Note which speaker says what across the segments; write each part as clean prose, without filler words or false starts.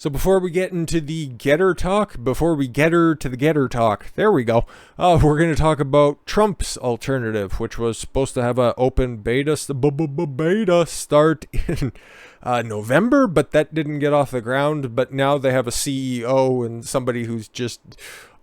Speaker 1: So before we get into the GETTR talk, before we GETTR to the GETTR talk, there we go. We're going to talk about Trump's alternative, which was supposed to have an open beta start in November, but that didn't get off the ground. But now they have a CEO and somebody who's just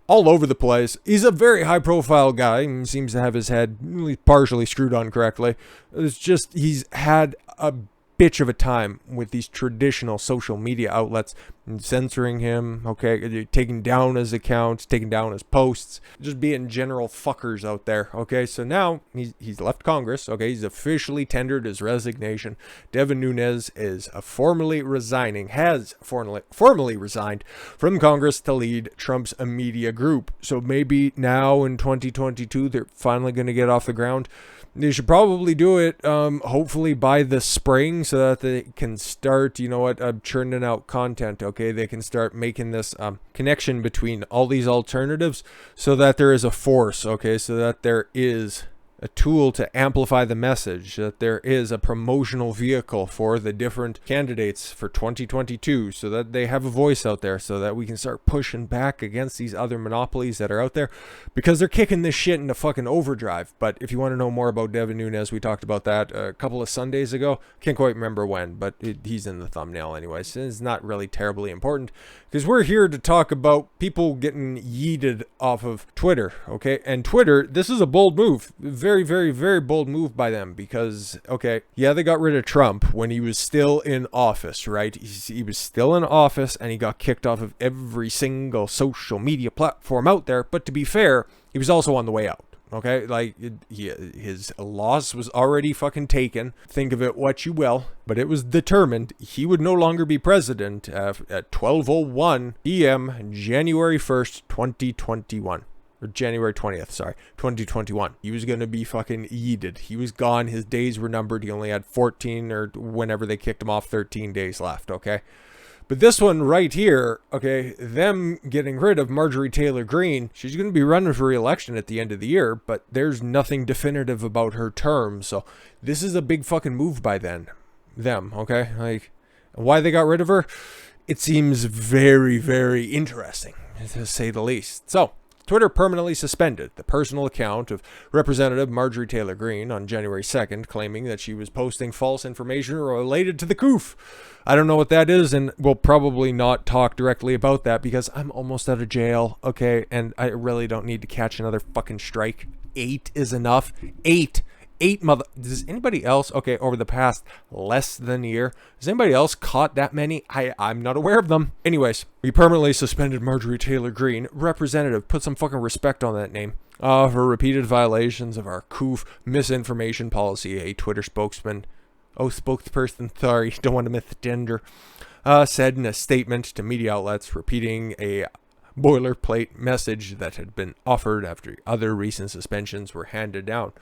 Speaker 1: all over the place. He's a very high-profile guy and seems to have his head partially screwed on correctly. It's just he's had a bitch of a time with these traditional social media outlets and censoring him, okay, taking down his accounts, taking down his posts, just being general fuckers out there, okay. So now he's left Congress, okay, he's officially tendered his resignation. Devin Nunes is formally resigned from Congress to lead Trump's media group. So maybe now in 2022 they're finally going to get off the ground. They should probably do it, hopefully by the spring, so that they can start, churning out content, okay? They can start making this connection between all these alternatives so that there is a force, okay? So that there is a tool to amplify the message, that there is a promotional vehicle for the different candidates for 2022, so that they have a voice out there, so that we can start pushing back against these other monopolies that are out there, because they're kicking this shit into fucking overdrive. But if you want to know more about Devin Nunes, we talked about that a couple of Sundays ago. Can't quite remember when, but he's in the thumbnail anyways. It's not really terribly important, because we're here to talk about people getting yeeted off of Twitter, okay? And Twitter, this is a bold move. Very, very, very bold move by them, because, okay, yeah, they got rid of Trump when he was still in office, right? He was still in office, and he got kicked off of every single social media platform out there. But to be fair, he was also on the way out, okay? Like, his loss was already fucking taken. Think of it what you will, but it was determined he would no longer be president at 12:01 p.m. January 1st, 2021. Or January 20th, 2021. He was going to be fucking yeeted. He was gone. His days were numbered. He only had 14, or whenever they kicked him off, 13 days left, okay? But this one right here, okay, them getting rid of Marjorie Taylor Greene, she's going to be running for re-election at the end of the year, but there's nothing definitive about her term, so this is a big fucking move by them, okay? Like, why they got rid of her? It seems very, very interesting, to say the least. So, Twitter permanently suspended the personal account of Representative Marjorie Taylor Greene on January 2nd, claiming that she was posting false information related to the coup. I don't know what that is, and we'll probably not talk directly about that because I'm almost out of jail, okay? And I really don't need to catch another fucking strike. 8 is enough. 8 does anybody else, okay, over the past less than a year, has anybody else caught that many? I'm not aware of them. Anyways, we permanently suspended Marjorie Taylor Greene, representative, put some fucking respect on that name, for repeated violations of our coup misinformation policy. A Twitter spokesperson, sorry, don't want to misgender, said in a statement to media outlets, repeating a boilerplate message that had been offered after other recent suspensions were handed down.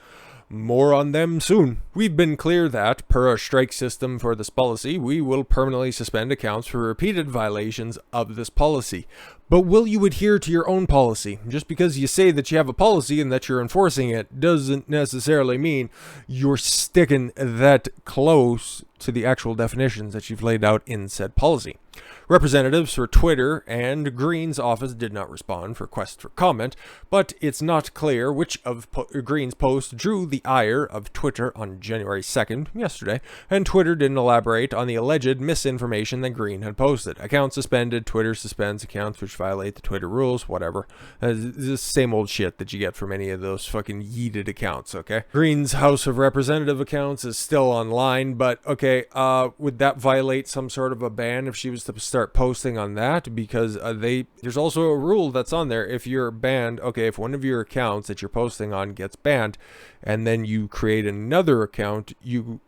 Speaker 1: More on them soon. We've been clear that, per our strike system for this policy, we will permanently suspend accounts for repeated violations of this policy. But will you adhere to your own policy? Just because you say that you have a policy and that you're enforcing it doesn't necessarily mean you're sticking that close to the actual definitions that you've laid out in said policy. Representatives for Twitter and Greene's office did not respond for requests for comment, but it's not clear which of Greene's posts drew the ire of Twitter on January 2nd, yesterday, and Twitter didn't elaborate on the alleged misinformation that Greene had posted. Accounts suspended, Twitter suspends accounts which violate the Twitter rules, whatever. This same old shit that you get from any of those fucking yeeted accounts, okay? Greene's House of Representative accounts is still online, but okay, would that violate some sort of a ban if she was to start posting on that? Because there's also a rule that's on there. If you're banned, okay, if one of your accounts that you're posting on gets banned and then you create another account,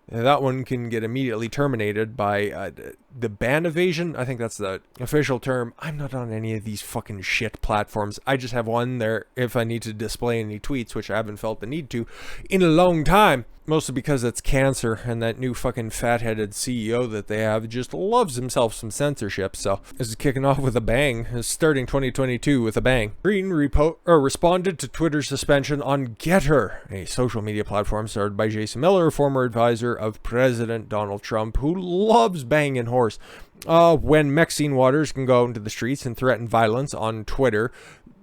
Speaker 1: that one can get immediately terminated by the ban evasion. I think that's the official term. I'm not on any of these fucking shit platforms. I just have one there if I need to display any tweets, which I haven't felt the need to in a long time. Mostly because it's cancer, and that new fucking fat-headed CEO that they have just loves himself some censorship. So this is kicking off with a bang. It's starting 2022 with a bang. Greene responded to Twitter's suspension on GETTR, a social media platform started by Jason Miller, former advisor of President Donald Trump, who loves banging horse. When Maxine Waters can go into the streets and threaten violence on Twitter.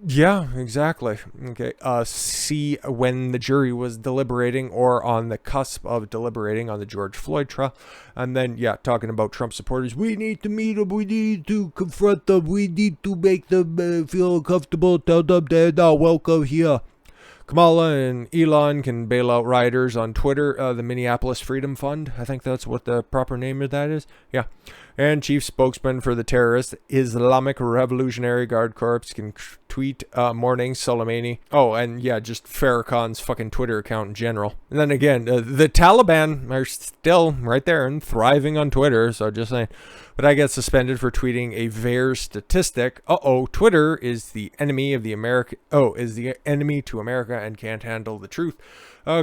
Speaker 1: Yeah, exactly. Okay. C, when the jury was deliberating or on the cusp of deliberating on the George Floyd trial. And then, yeah, talking about Trump supporters. We need to meet them. We need to confront them. We need to make them feel comfortable. Tell them they're not welcome here. Kamala and Elon can bail out rioters on Twitter. The Minneapolis Freedom Fund. I think that's what the proper name of that is. Yeah. And chief spokesman for the terrorist Islamic Revolutionary Guard Corps can tweet morning Soleimani. Oh, and yeah, just Farrakhan's fucking Twitter account in general. And then again, the Taliban are still right there and thriving on Twitter, so just saying. But I get suspended for tweeting a VAERS statistic. Twitter is the enemy of the America. Is the enemy to America and can't handle the truth.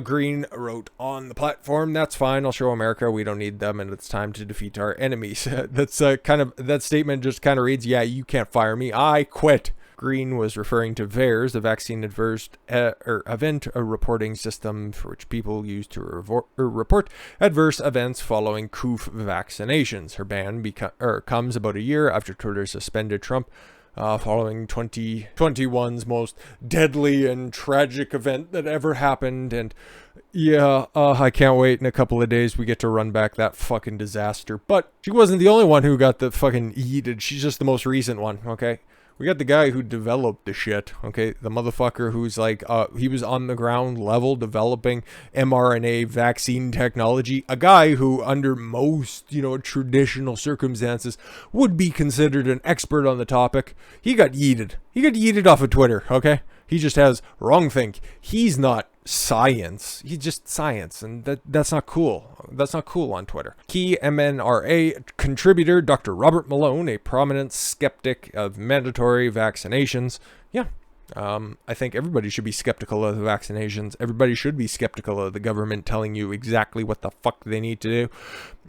Speaker 1: Greene wrote on the platform, "That's fine. I'll show America we don't need them, and it's time to defeat our enemies." That's that statement just kind of reads, "Yeah, you can't fire me. I quit." Greene was referring to VAERS, the vaccine adverse event reporting system for which people use to report adverse events following COOF vaccinations. Her ban comes about a year after Twitter suspended Trump following 2021's most deadly and tragic event that ever happened. And yeah, I can't wait. In a couple of days, we get to run back that fucking disaster. But she wasn't the only one who got the fucking yeeted. She's just the most recent one, okay? We got the guy who developed the shit, okay? The motherfucker who's like, he was on the ground level developing mRNA vaccine technology. A guy who, under most, traditional circumstances, would be considered an expert on the topic. He got yeeted. He got yeeted off of Twitter, okay? He just has wrong think. He's not science. He's just science, and that's not cool. That's not cool on Twitter. Key MNRA contributor Dr. Robert Malone, a prominent skeptic of mandatory vaccinations. Yeah. I think everybody should be skeptical of the vaccinations. Everybody should be skeptical of the government telling you exactly what the fuck they need to do.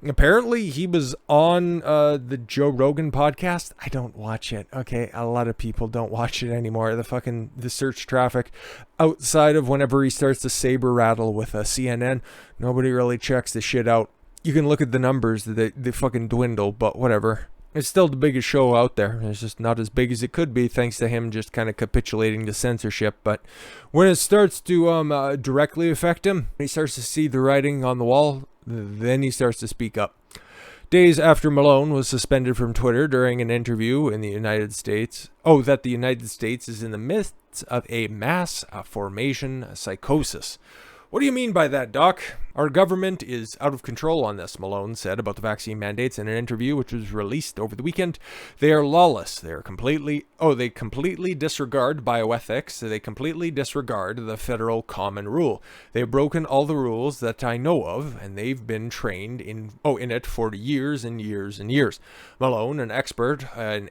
Speaker 1: Apparently, he was on the Joe Rogan podcast. I don't watch it. Okay, a lot of people don't watch it anymore. The search traffic outside of whenever he starts to saber rattle with CNN, nobody really checks the shit out. You can look at the numbers; they fucking dwindle. But whatever. It's still the biggest show out there. It's just not as big as it could be thanks to him just kind of capitulating to censorship. But when it starts to directly affect him, he starts to see the writing on the wall, then he starts to speak up. Days after Malone was suspended from Twitter during an interview in the United States, that the United States is in the midst of a mass formation psychosis. What do you mean by that, Doc? Our government is out of control on this, Malone said about the vaccine mandates in an interview which was released over the weekend. They are lawless. They completely disregard bioethics. They completely disregard the federal common rule. They've broken all the rules that I know of, and they've been trained in it for years and years and years. Malone, an expert in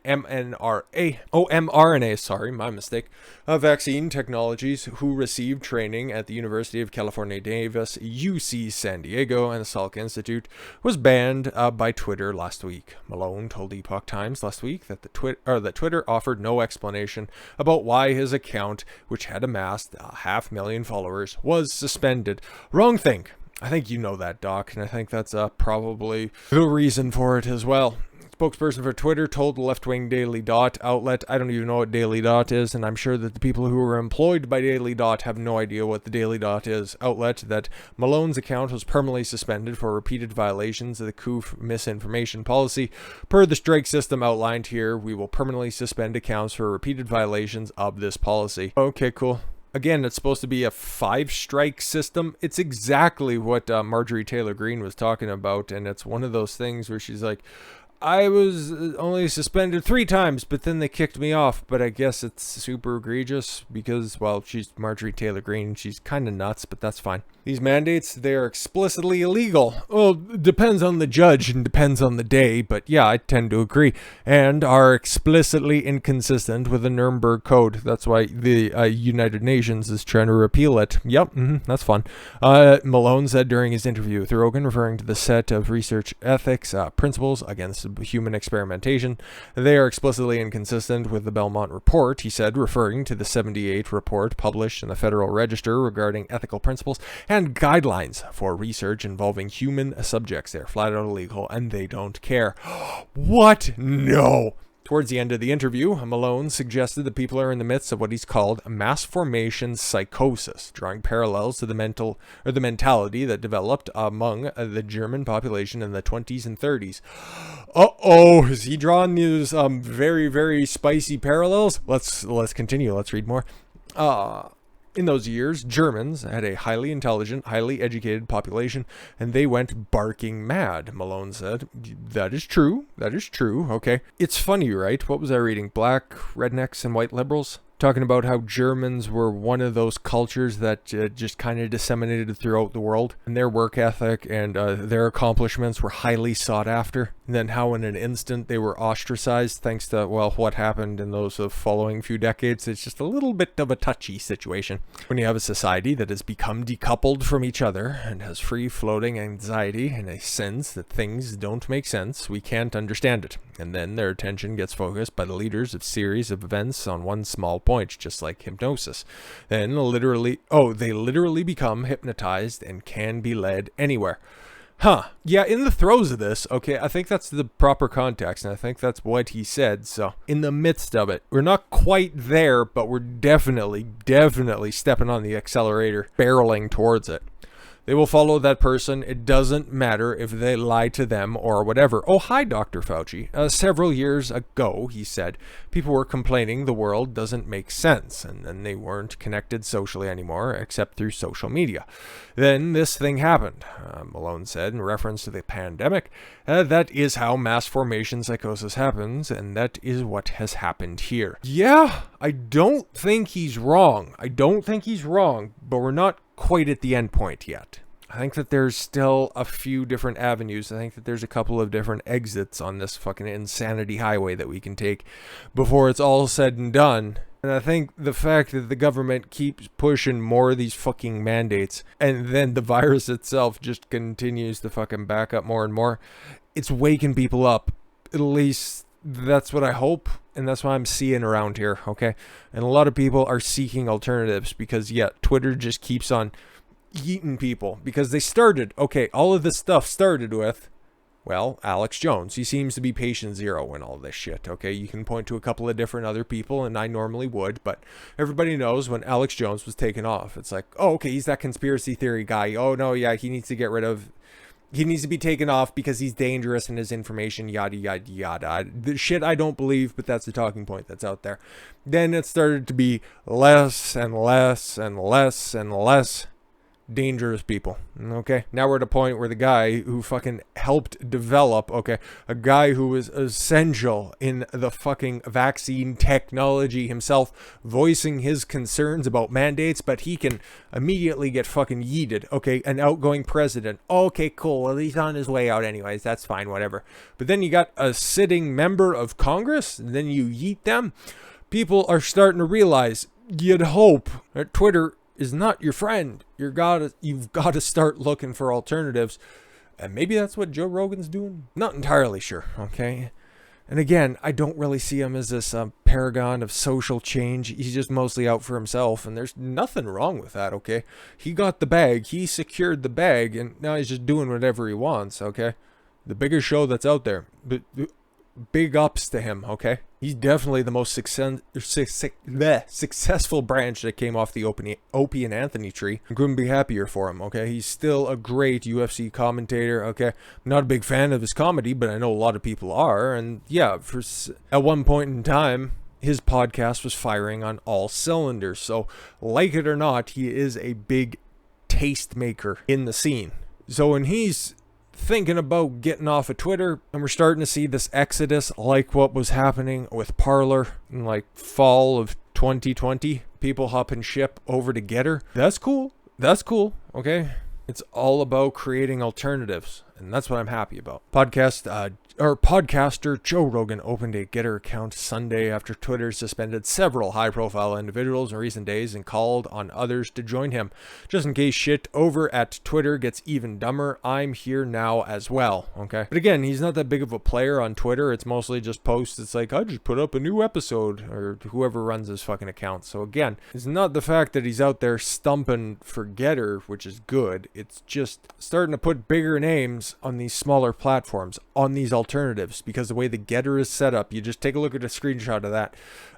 Speaker 1: vaccine technologies, who received training at the University of California, Davis, UC San Diego, and the Salk Institute, was banned by Twitter last week. Malone told Epoch Times last week that that Twitter offered no explanation about why his account, which had amassed 500,000 followers, was suspended. Wrong thing. I think you know that, Doc, and I think that's probably the reason for it as well. Spokesperson for Twitter told the left-wing Daily Dot outlet, I don't even know what Daily Dot is, and I'm sure that the people who are employed by Daily Dot have no idea what the Daily Dot is, outlet, that Malone's account was permanently suspended for repeated violations of the COOF misinformation policy. Per the strike system outlined here, we will permanently suspend accounts for repeated violations of this policy. Okay, cool. Again, it's supposed to be a 5-strike system. It's exactly what Marjorie Taylor Greene was talking about, and it's one of those things where she's like, I was only suspended 3 times, but then they kicked me off. But I guess it's super egregious because, well, she's Marjorie Taylor Greene. She's kind of nuts, but that's fine. These mandates, they're explicitly illegal. Well, depends on the judge and depends on the day, but yeah, I tend to agree. And are explicitly inconsistent with the Nuremberg Code. That's why the United Nations is trying to repeal it. Yep, that's fun. Malone said during his interview with Rogan, referring to the set of research ethics principles against of human experimentation. They are explicitly inconsistent with the Belmont Report, he said, referring to the 78 report published in the Federal Register regarding ethical principles and guidelines for research involving human subjects. They're flat out illegal and they don't care. What? No. Towards the end of the interview, Malone suggested that people are in the midst of what he's called mass formation psychosis, drawing parallels to the mentality that developed among the German population in the 20s and 30s. Uh-oh, is he drawing these very, very spicy parallels? Let's continue. Let's read more. In those years, Germans had a highly intelligent, highly educated population, and they went barking mad, Malone said. That is true. That is true. Okay. It's funny, right? What was I reading? Black rednecks and white liberals? Talking about how Germans were one of those cultures that just kind of disseminated throughout the world, and their work ethic and their accomplishments were highly sought after. And then how in an instant they were ostracized thanks to, well, what happened in those following few decades. It's just a little bit of a touchy situation. When you have a society that has become decoupled from each other and has free-floating anxiety and a sense that things don't make sense, we can't understand it. And then their attention gets focused by the leaders of series of events on one small point, just like hypnosis. Then they literally become hypnotized and can be led anywhere. Huh. Yeah, in the throes of this, okay, I think that's the proper context, and I think that's what he said. So, in the midst of it, we're not quite there, but we're definitely stepping on the accelerator, barreling towards it. They will follow that person. It doesn't matter if they lie to them or whatever. Oh, hi, Dr. Fauci. Several years ago, he said, people were complaining the world doesn't make sense, and then they weren't connected socially anymore, except through social media. Then this thing happened, Malone said, in reference to the pandemic. That is how mass formation psychosis happens, and that is what has happened here. Yeah, I don't think he's wrong. But we're not quite at the end point yet. I think that there's still a few different avenues. I think that there's a couple of different exits on this fucking insanity highway that we can take before it's all said and done. And I think the fact that the government keeps pushing more of these fucking mandates and then the virus itself just continues to fucking back up more and more, it's waking people up. At least that's what I hope, and that's what I'm seeing around here, okay? And a lot of people are seeking alternatives because, yeah, Twitter just keeps on eating people because they started, okay, all of this stuff started with, well, Alex Jones. He seems to be patient zero in all this shit, okay? You can point to a couple of different other people, and I normally would, but everybody knows when Alex Jones was taken off. It's like, oh, okay, he's that conspiracy theory guy. Oh, no, yeah, he needs to be taken off because he's dangerous and his information, yada, yada, yada. The shit I don't believe, but that's the talking point that's out there. Then it started to be less and less and less and less dangerous people, okay? Now we're at a point where the guy who fucking helped develop, okay, a guy who was essential in the fucking vaccine technology himself, voicing his concerns about mandates, but he can immediately get fucking yeeted, okay? An outgoing president, okay, cool, well, he's on his way out anyways, that's fine, whatever. But then you got a sitting member of Congress, and then you yeet them. People are starting to realize, you'd hope, that Twitter is not your friend. You've got to start looking for alternatives. And maybe that's what Joe Rogan's doing. Not entirely sure, okay? And again, I don't really see him as this paragon of social change. He's just mostly out for himself, and there's nothing wrong with that, okay? He got the bag, he secured the bag, and now he's just doing whatever he wants, okay? The biggest show that's out there. Big ups to him, okay? He's definitely the most successful branch that came off the Opie and Anthony tree. I couldn't be happier for him, okay? He's still a great UFC commentator, okay? I'm not a big fan of his comedy, but I know a lot of people are. And yeah, at one point in time, his podcast was firing on all cylinders. So, like it or not, he is a big taste maker in the scene. So when he's thinking about getting off of Twitter, and we're starting to see this exodus like what was happening with Parler in like fall of 2020, people hopping ship over to GETTR. That's cool, okay? It's all about creating alternatives, and that's what I'm happy about. Podcaster Joe Rogan opened a GETTR account Sunday after Twitter suspended several high-profile individuals in recent days and called on others to join him. Just in case shit over at Twitter gets even dumber, I'm here now as well, okay? But again, he's not that big of a player on Twitter. It's mostly just posts. It's like, I just put up a new episode, or whoever runs his fucking account. So again, it's not the fact that he's out there stumping for GETTR, which is good. It's just starting to put bigger names on these smaller platforms, on these alternatives, because the way the GETTR is set up, you just take a look at a screenshot of that.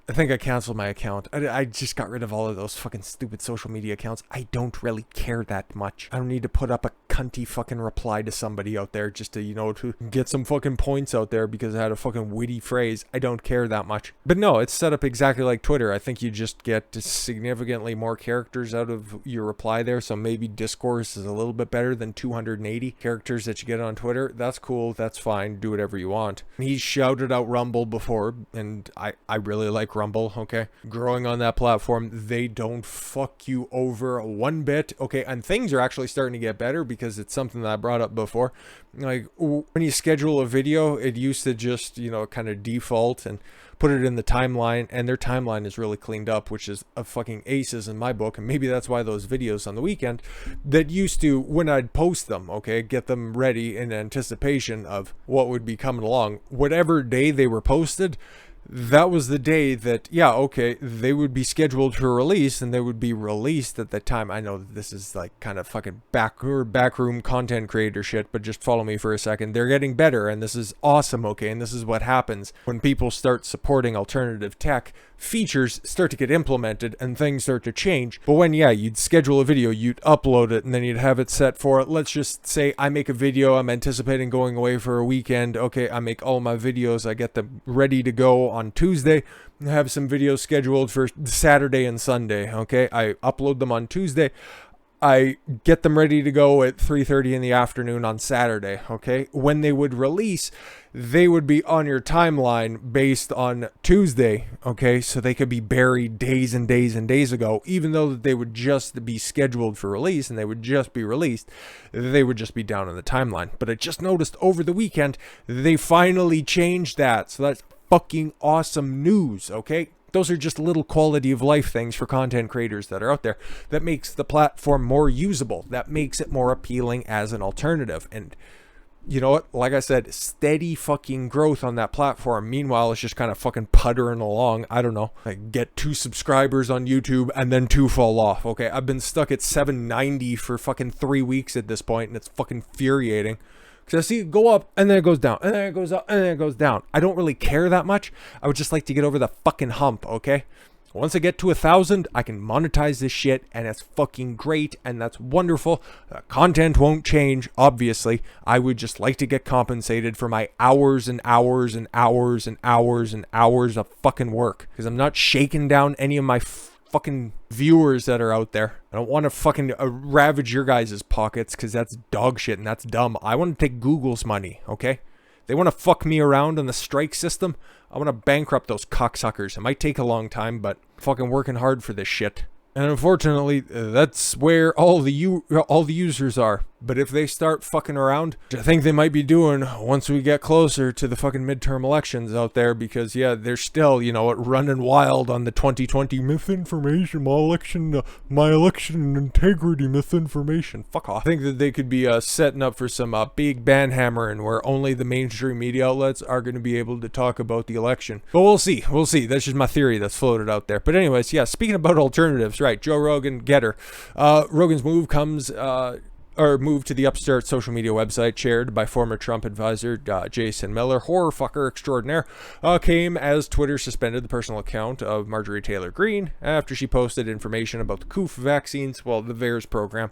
Speaker 1: I think I canceled my account. I just got rid of all of those fucking stupid social media accounts. I don't really care that much. I don't need to put up a cunty fucking reply to somebody out there just to, you know, to get some fucking points out there because I had a fucking witty phrase. I don't care that much. But no, it's set up exactly like Twitter. I think you just get significantly more characters out of your reply there. So maybe discourse is a little bit better than 280 characters that you get on Twitter. That's cool. That's fine. Do whatever you want. He shouted out Rumble before, and I really like Rumble, okay? Growing on that platform, they don't fuck you over one bit, okay? And things are actually starting to get better because it's something that I brought up before. Like, when you schedule a video, it used to just, you know, kind of default and put it in the timeline, and their timeline is really cleaned up, which is a fucking aces in my book. And maybe that's why those videos on the weekend that used to, when I'd post them, okay, get them ready in anticipation of what would be coming along, whatever day they were posted, that was the day that, yeah, okay, they would be scheduled for release, and they would be released at that time. I know this is like kind of fucking backroom content creator shit, but just follow me for a second. They're getting better, and this is awesome, okay? And this is what happens when people start supporting alternative tech. Features start to get implemented and things start to change. But when, yeah, you'd schedule a video, you'd upload it, and then you'd have it set for it. Let's just say I make a video, I'm anticipating going away for a weekend. Okay, I make all my videos, I get them ready to go on Tuesday. I have some videos scheduled for Saturday and Sunday. Okay, I upload them on Tuesday. I get them ready to go at 3:30 in the afternoon on Saturday, okay? When they would release, they would be on your timeline based on Tuesday, okay? So they could be buried days and days and days ago, even though they would just be scheduled for release and they would just be released, they would just be down on the timeline. But I just noticed over the weekend, they finally changed that. So that's fucking awesome news, okay? Those are just little quality of life things for content creators that are out there that makes the platform more usable, that makes it more appealing as an alternative. And you know what? Like I said, steady fucking growth on that platform. Meanwhile, it's just kind of fucking puttering along. I don't know. Like, get 2 subscribers on YouTube and then 2 fall off. Okay, I've been stuck at 790 for fucking 3 weeks at this point, and it's fucking infuriating. Because I see it go up, and then it goes down, and then it goes up, and then it goes down. I don't really care that much. I would just like to get over the fucking hump, okay? Once I get to 1,000, I can monetize this shit, and it's fucking great, and that's wonderful. Content won't change, obviously. I would just like to get compensated for my hours and hours and hours and hours and hours of fucking work. Because I'm not shaking down any of my fucking viewers that are out there. I don't want to fucking ravage your guys' pockets because that's dog shit and that's dumb. I want to take Google's money, okay? They want to fuck me around on the strike system. I want to bankrupt those cocksuckers. It might take a long time, but I'm fucking working hard for this shit. And unfortunately, that's where all the users are. But if they start fucking around, which I think they might be doing once we get closer to the fucking midterm elections out there, because yeah, they're still, you know, running wild on the 2020 misinformation, my election integrity misinformation. Fuck off. I think that they could be setting up for some big ban hammering where only the mainstream media outlets are going to be able to talk about the election. But we'll see. We'll see. That's just my theory that's floated out there. But anyways, yeah, speaking about alternatives, right, Joe Rogan, GETTR. Rogan's move comes move to the upstart social media website chaired by former Trump advisor Jason Miller, horror fucker extraordinaire, came as Twitter suspended the personal account of Marjorie Taylor Greene after she posted information about the COOF vaccines, well, the VAERS program.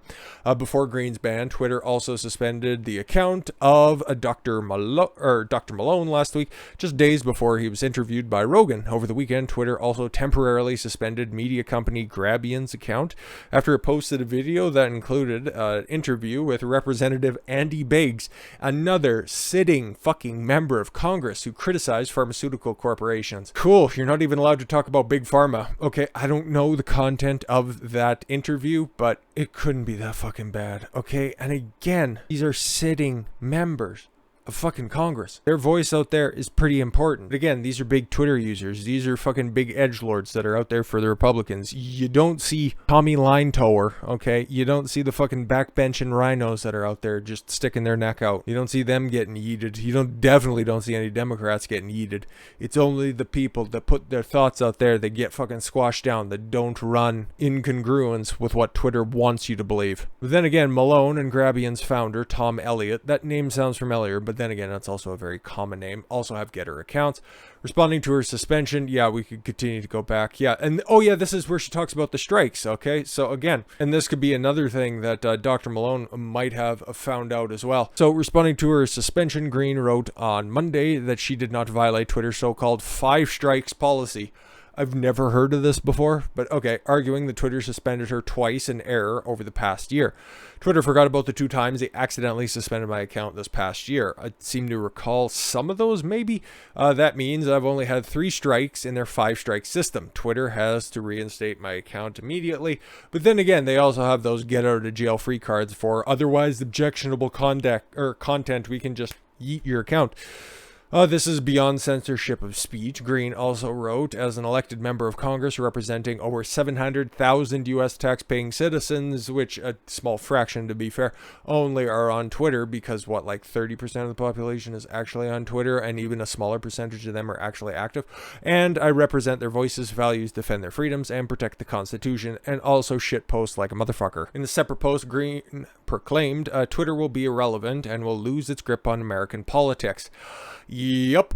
Speaker 1: Before Greene's ban, Twitter also suspended the account of Dr. Malone last week, just days before he was interviewed by Rogan. Over the weekend, Twitter also temporarily suspended media company Grabbian's account after it posted a video that included an interview interview with Representative Andy Biggs, another sitting fucking member of Congress who criticized pharmaceutical corporations. Cool, you're not even allowed to talk about Big Pharma. Okay, I don't know the content of that interview, but it couldn't be that fucking bad. Okay, and again, these are sitting members of fucking Congress. Their voice out there is pretty important. But again, these are big Twitter users. These are fucking big edgelords that are out there for the Republicans. You don't see Tommy Linetower, okay? You don't see the fucking backbenching rhinos that are out there just sticking their neck out. You don't see them getting yeeted. You definitely don't see any Democrats getting yeeted. It's only the people that put their thoughts out there that get fucking squashed down, that don't run in congruence with what Twitter wants you to believe. But then again, Malone and Grabbian's founder, Tom Elliott, that name sounds familiar, but then again, that's also a very common name, also have GETTR accounts. Responding to her suspension, yeah, we could continue to go back. Yeah, and oh yeah, this is where she talks about the strikes, okay? So again, and this could be another thing that Dr. Malone might have found out as well. So responding to her suspension, Greene wrote on Monday that she did not violate Twitter's so-called 5 strikes policy. I've never heard of this before, but okay, arguing that Twitter suspended her twice in error over the past year. Twitter forgot about the 2 times they accidentally suspended my account this past year. I seem to recall some of those, maybe. That means I've only had 3 strikes in their 5-strike system. Twitter has to reinstate my account immediately, but then again, they also have those get out of jail free cards for otherwise objectionable content. We can just yeet your account. This is beyond censorship of speech. Greene also wrote, as an elected member of Congress representing over 700,000 U.S. tax-paying citizens, which a small fraction, to be fair, only are on Twitter because, what, like 30% of the population is actually on Twitter, and even a smaller percentage of them are actually active. And I represent their voices, values, defend their freedoms, and protect the Constitution, and also shitpost like a motherfucker. In a separate post, Greene proclaimed, Twitter will be irrelevant and will lose its grip on American politics. Yup.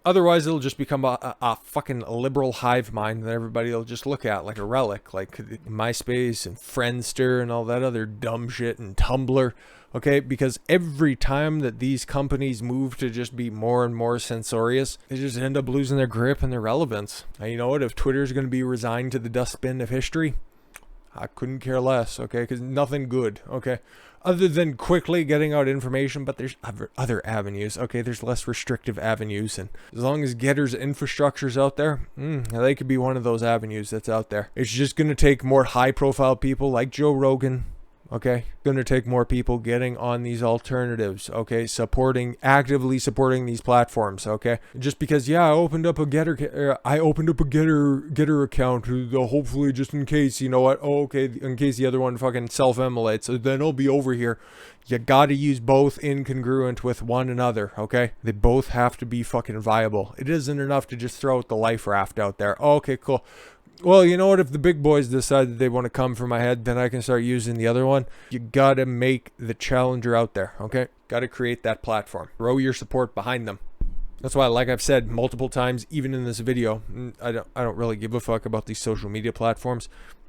Speaker 1: Otherwise, it'll just become a fucking liberal hive mind that everybody will just look at like a relic, like MySpace and Friendster and all that other dumb shit and Tumblr. Okay, because every time that these companies move to just be more and more censorious, they just end up losing their grip and their relevance. And you know what? If Twitter's going to be resigned to the dustbin of history, I couldn't care less, okay? Because nothing good, okay? Other than quickly getting out information, but there's other avenues, okay? There's less restrictive avenues, and as long as GETTR's infrastructure's out there, they could be one of those avenues that's out there. It's just going to take more high-profile people like Joe Rogan, okay? Going to take more people getting on these alternatives, okay? Actively supporting these platforms, okay? Just because, yeah, I opened up a GETTR account, hopefully just in case, you know what? Oh, okay, in case the other one fucking self-immolates, so then I'll be over here. You gotta use both incongruent with one another, okay? They both have to be fucking viable. It isn't enough to just throw out the life raft out there. Oh, okay, cool. Well, you know what? If the big boys decide that they want to come for my head, then I can start using the other one. You gotta make the challenger out there, okay? Gotta create that platform. Throw your support behind them. That's why, like I've said multiple times, even in this video, I don't really give a fuck about these social media platforms.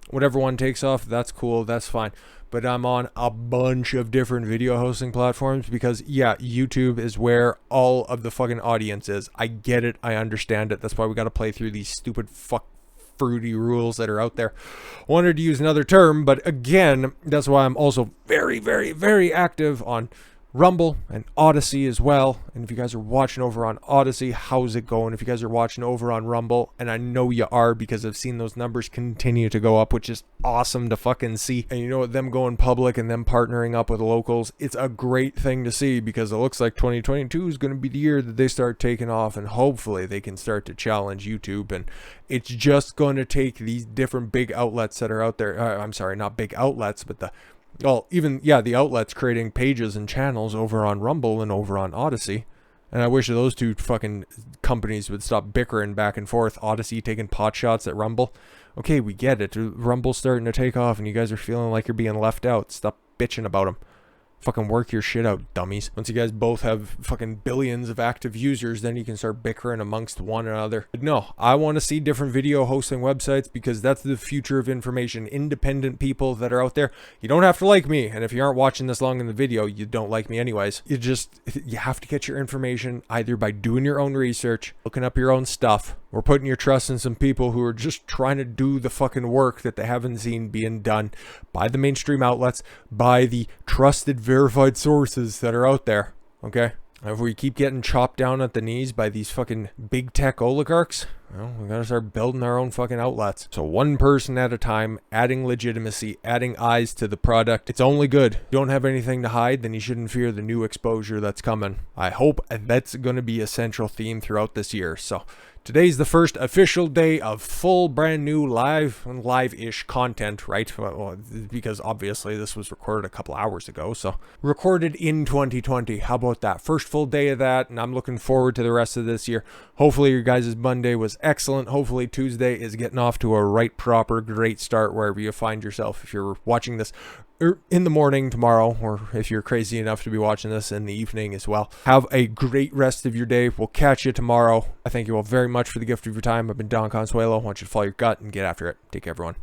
Speaker 1: Whatever one takes off, that's cool, that's fine. But I'm on a bunch of different video hosting platforms because, yeah, YouTube is where all of the fucking audience is. I get it, I understand it. That's why we gotta play through these stupid fruity rules that are out there. Wanted to use another term, but again, that's why I'm also very, very, very active on Rumble and Odyssey as well. And if you guys are watching over on Odyssey, how's it going? If you guys are watching over on Rumble, and I know you are because I've seen those numbers continue to go up, which is awesome to fucking see. And you know what, them going public and them partnering up with locals, it's a great thing to see because it looks like 2022 is going to be the year that they start taking off, and hopefully they can start to challenge YouTube. And it's just going to take these different big outlets that are out there. I'm sorry, not big outlets, but the outlets creating pages and channels over on Rumble and over on Odyssey. And I wish those two fucking companies would stop bickering back and forth. Odyssey taking pot shots at Rumble. Okay, we get it. Rumble's starting to take off and you guys are feeling like you're being left out. Stop bitching about them. Fucking work your shit out, dummies. Once you guys both have fucking billions of active users, then you can start bickering amongst one another. But no, I want to see different video hosting websites because that's the future of information. Independent people that are out there. You don't have to like me, and if you aren't watching this long in the video, you don't like me anyways. You have to get your information either by doing your own research, looking up your own stuff, or putting your trust in some people who are just trying to do the fucking work that they haven't seen being done by the mainstream outlets, by the trusted, verified sources that are out there, okay? If we keep getting chopped down at the knees by these fucking big tech oligarchs, well, we gotta start building our own fucking outlets. So one person at a time, adding legitimacy, adding eyes to the product. It's only good. You don't have anything to hide, then you shouldn't fear the new exposure that's coming. I hope that's gonna be a central theme throughout this year. So today's the first official day of full brand new live-ish content, right? Well, because obviously this was recorded a couple hours ago, so recorded in 2020. How about that? First full day of that, and I'm looking forward to the rest of this year. Hopefully your guys' Monday was excellent. Hopefully Tuesday is getting off to a right, proper, great start wherever you find yourself. If you're watching this in the morning tomorrow, or if you're crazy enough to be watching this in the evening as well, have a great rest of your day. We'll catch you tomorrow. I thank you all very much for the gift of your time. I've been Don Consuelo. I want you to follow your gut and get after it. Take care, everyone.